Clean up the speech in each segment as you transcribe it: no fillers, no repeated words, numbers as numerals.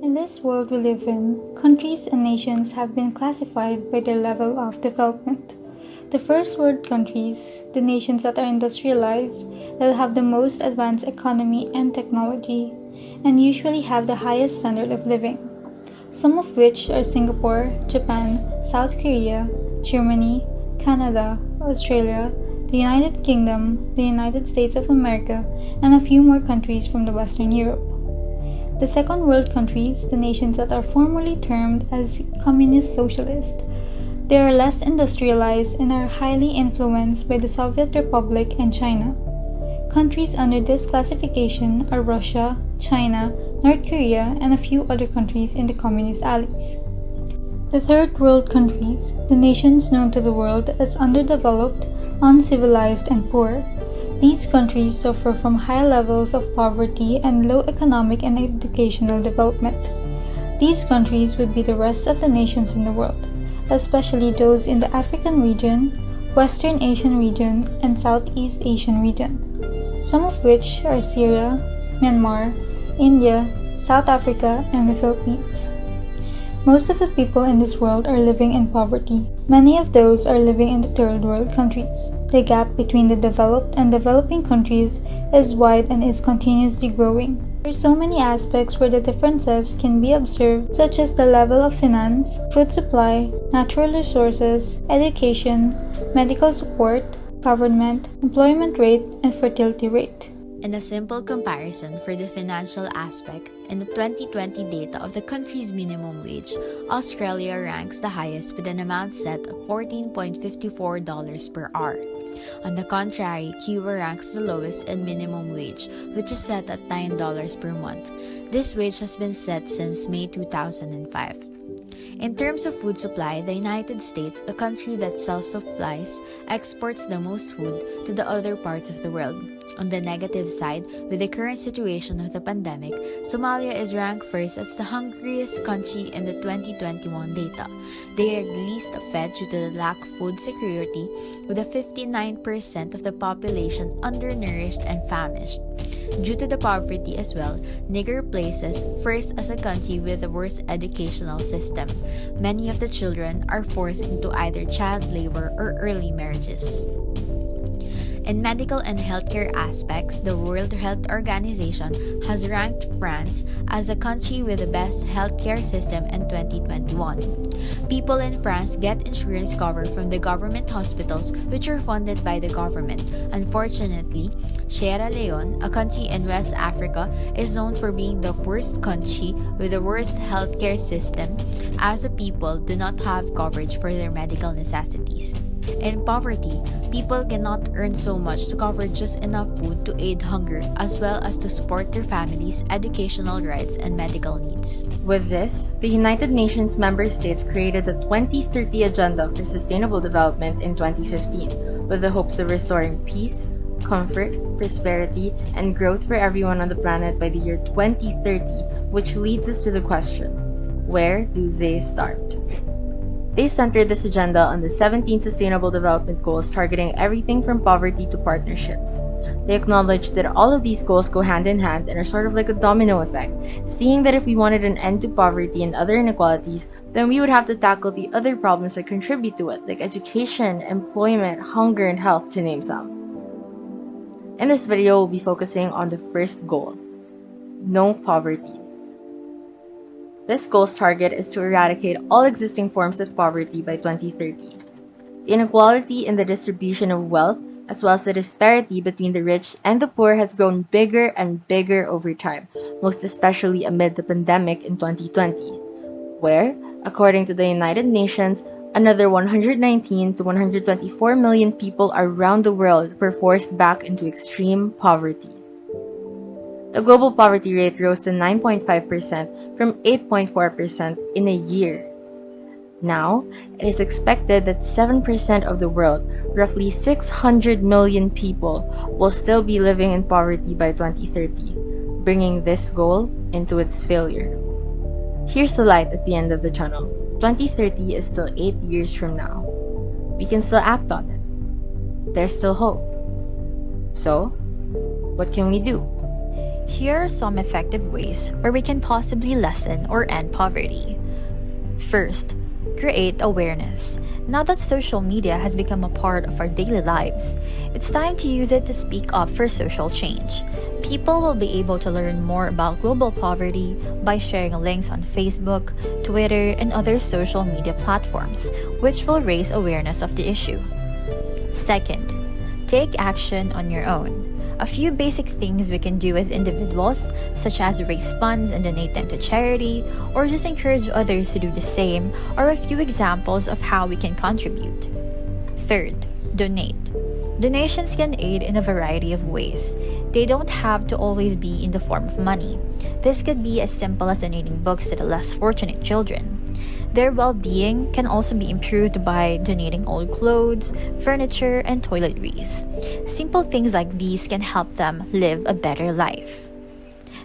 In this world we live in, countries and nations have been classified by their level of development. The first world countries, the nations that are industrialized, that have the most advanced economy and technology, and usually have the highest standard of living. Some of which are Singapore, Japan, South Korea, Germany, Canada, Australia, the United Kingdom, the United States of America, and a few more countries from the Western Europe. The second world countries, the nations that are formerly termed as communist socialist, they are less industrialized and are highly influenced by the Soviet Republic and China. Countries under this classification are Russia, China, North Korea, and a few other countries in the communist allies. The third world countries, the nations known to the world as underdeveloped, uncivilized, and poor. These countries suffer from high levels of poverty and low economic and educational development. These countries would be the rest of the nations in the world, especially those in the African region, Western Asian region, and Southeast Asian region, some of which are Syria, Myanmar, India, South Africa, and the Philippines. Most of the people in this world are living in poverty. Many of those are living in the third world countries. The gap between the developed and developing countries is wide and is continuously growing. There are so many aspects where the differences can be observed, such as the level of finance, food supply, natural resources, education, medical support, government, employment rate, and fertility rate. In a simple comparison for the financial aspect, in the 2020 data of the country's minimum wage, Australia ranks the highest with an amount set of $14.54 per hour. On the contrary, Cuba ranks the lowest in minimum wage, which is set at $9 per month. This wage has been set since May 2005. In terms of food supply, the United States, a country that self-supplies, exports the most food to the other parts of the world. On the negative side, with the current situation of the pandemic, Somalia is ranked first as the hungriest country in the 2021 data. They are the least fed due to the lack of food security, with a 59% of the population undernourished and famished. Due to the poverty as well, Niger places first as a country with the worst educational system. Many of the children are forced into either child labor or early marriages. In medical and healthcare aspects, the World Health Organization has ranked France as a country with the best healthcare system in 2021. People in France get insurance cover from the government hospitals, which are funded by the government. Unfortunately, Sierra Leone, a country in West Africa, is known for being the worst country with the worst healthcare system, as the people do not have coverage for their medical necessities. In poverty, people cannot earn so much to cover just enough food to aid hunger, as well as to support their families' educational rights and medical needs. With this, the United Nations member states created the 2030 Agenda for Sustainable Development in 2015, with the hopes of restoring peace, comfort, prosperity, and growth for everyone on the planet by the year 2030, which leads us to the question, where do they start? They centered this agenda on the 17 Sustainable Development Goals targeting everything from poverty to partnerships. They acknowledged that all of these goals go hand in hand and are sort of like a domino effect, seeing that if we wanted an end to poverty and other inequalities, then we would have to tackle the other problems that contribute to it, like education, employment, hunger, and health, to name some. In this video, we'll be focusing on the first goal, no poverty. This goal's target is to eradicate all existing forms of poverty by 2030. The inequality in the distribution of wealth, as well as the disparity between the rich and the poor, has grown bigger and bigger over time, most especially amid the pandemic in 2020, where, according to the United Nations, another 119 to 124 million people around the world were forced back into extreme poverty. The global poverty rate rose to 9.5% from 8.4% in a year. Now, it is expected that 7% of the world, roughly 600 million people, will still be living in poverty by 2030, bringing this goal into its failure. Here's the light at the end of the tunnel. 2030 is still 8 years from now. We can still act on it. There's still hope. So, what can we do? Here are some effective ways where we can possibly lessen or end poverty. First, create awareness. Now that social media has become a part of our daily lives, it's time to use it to speak up for social change. People will be able to learn more about global poverty by sharing links on Facebook, Twitter, and other social media platforms, which will raise awareness of the issue. Second, take action on your own. A few basic things we can do as individuals, such as raise funds and donate them to charity, or just encourage others to do the same, are a few examples of how we can contribute. Third, donate. Donations can aid in a variety of ways. They don't have to always be in the form of money. This could be as simple as donating books to the less fortunate children. Their well-being can also be improved by donating old clothes, furniture, and toiletries. Simple things like these can help them live a better life.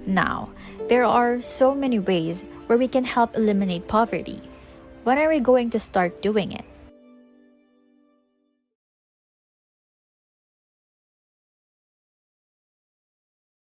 Now, there are so many ways where we can help eliminate poverty. When are we going to start doing it?